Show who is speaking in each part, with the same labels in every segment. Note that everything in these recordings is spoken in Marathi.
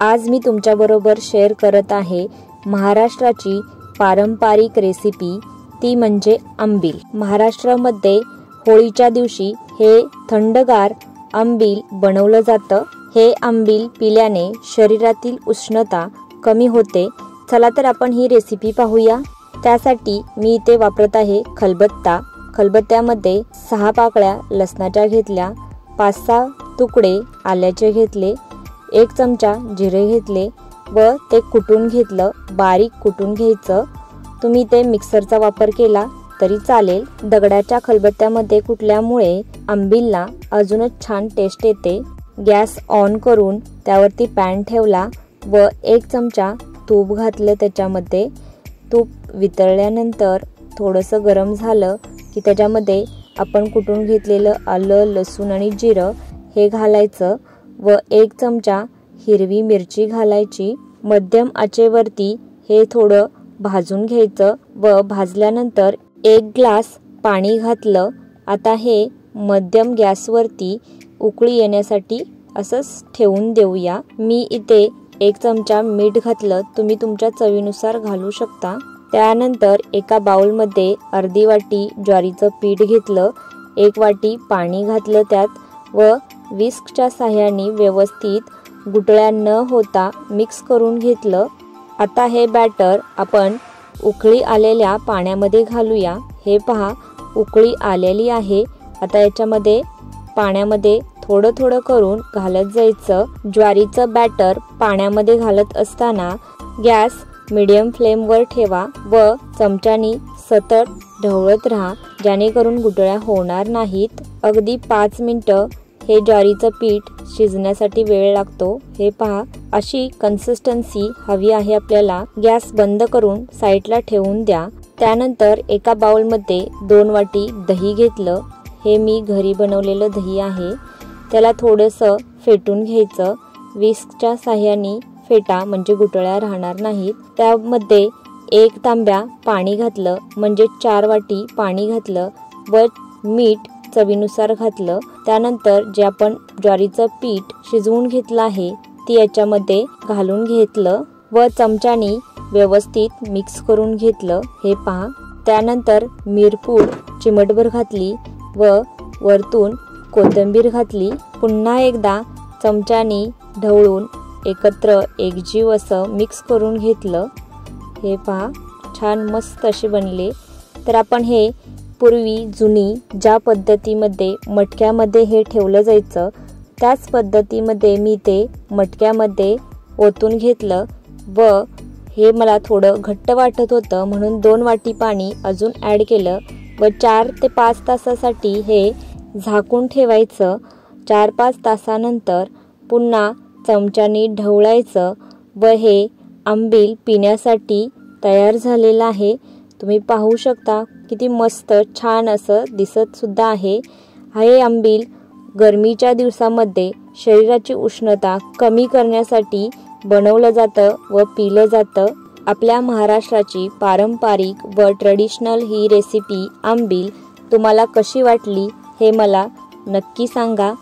Speaker 1: आज मी तुमच्याबरोबर शेअर करत आहे महाराष्ट्राची पारंपरिक रेसिपी, ती म्हणजे आंबील। महाराष्ट्रामध्ये होळीच्या दिवशी हे थंडगार आंबील बनवलं जातं। हे आंबील पिल्याने शरीरातील उष्णता कमी होते। चला तर आपण ही रेसिपी पाहूया। त्यासाठी मी इथे वापरत आहे खलबत्ता। खलबत्त्यामध्ये 6 पाकळ्या लसणाच्या घेतल्या, 5-6 तुकडे आल्याचे घेतले, 1 चमचा जिरे घेतले व ते कुटून घेतलं। बारीक कुटून घ्यायचं। तुम्ही ते मिक्सरचा वापर केला तरी चालेल। दगडाच्या खलबत्त्यामध्ये कुटल्यामुळे आंबीलला अजूनच छान टेस्ट येते। गॅस ऑन करून त्यावरती पॅन ठेवला व 1 चमचा तूप घातलं। त्याच्यामध्ये तूप वितळल्यानंतर थोडंसं गरम झालं की त्याच्यामध्ये आपण कुटून घेतलेलं आलं, लसूण आणि जिरं हे घालायचं व 1 चमचा हिरवी मिरची घालायची। मध्यम आचेवरती हे थोडं भाजून घ्यायचं व भाजल्यानंतर 1 ग्लास पाणी घातलं। आता हे मध्यम गॅसवरती उकळी येण्यासाठी असंच ठेवून देऊया। मी इथे 1 चमचा मीठ घातलं, तुम्ही तुमच्या चवीनुसार घालू शकता। त्यानंतर एका बाउलमध्ये अर्धी वाटी ज्वारीचं पीठ घेतलं, 1 वाटी पाणी घातलं त्यात व विस्कच्या साहाय्याने व्यवस्थित गुठळ्या न होता मिक्स करून घेतलं। आता हे बॅटर आपण उकळी आलेल्या पाण्यामध्ये घालूया। हे पहा, उकळी आलेली आहे। आता याच्यामध्ये पाण्यामध्ये थोडं थोडं करून घालत जायचं। ज्वारीचं बॅटर पाण्यामध्ये घालत असताना गॅस मीडियम फ्लेमवर ठेवा व चमच्यानी सतत ढवळत राहा, जेणेकरून गुठळ्या होणार नाहीत। अगदी 5 मिनिटं हे ज्वारीचं पीठ शिजण्यासाठी वेळ लागतो। हे पहा, अशी कन्सिस्टन्सी हवी आहे आपल्याला। गॅस बंद करून साईडला ठेवून द्या। त्यानंतर एका बाउलमध्ये 2 वाटी दही घेतलं। हे मी घरी बनवलेलं दही आहे। त्याला थोडंसं फेटून घ्यायचं। विस्कच्या साहाय्याने फेटा, म्हणजे गुठळ्या राहणार नाहीत। त्यामध्ये 1 तांब्या पाणी घातलं, म्हणजे 4 वाटी पाणी घातलं व मीठ चवीनुसार घातलं। त्यानंतर जे आपण ज्वारीचं पीठ शिजवून घेतलं आहे ती याच्यामध्ये घालून घेतलं व चमच्यानी व्यवस्थित मिक्स करून घेतलं। हे पहा, त्यानंतर मिरपूड चिमटभर घातली व वरतून कोथिंबीर घातली। पुन्हा एकदा चमच्यानी ढवळून एकत्र एकजीव असं मिक्स करून घेतलं। हे पहा, छान मस्त असे बनले। तर आपण हे पूर्वी जुनी ज्या पद्धतीमध्ये मटक्यामध्ये हे ठेवलं जायचं त्याच पद्धतीमध्ये मी ते मटक्यामध्ये ओतून घेतलं व हे मला थोडं घट्ट वाटत होतं म्हणून 2 वाटी पाणी अजून ॲड केलं व 4 ते 5 तासासाठी हे झाकून ठेवायचं। 4-5 तासानंतर पुन्हा चमच्यानी ढवळायचं व हे आंबील पिण्यासाठी तयार झालेलं आहे। तुम्ही पाहू शकता किती मस्त छान असं दिसत सुद्धा आहे। हे आंबील गरमीच्या दिवसामध्ये शरीराची उष्णता कमी करण्यासाठी बनवलं जातं व पिलं जातं। आपल्या महाराष्ट्राची पारंपरिक व ट्रेडिशनल ही रेसिपी आंबील तुम्हाला कशी वाटली हे मला नक्की सांगा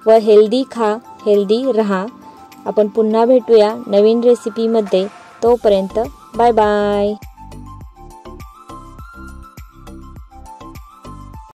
Speaker 1: व हेल्दी खा, हेल्दी रहा। आपण पुन्हा भेटूया नवीन रेसिपीमध्ये। तोपर्यंत बाय बाय।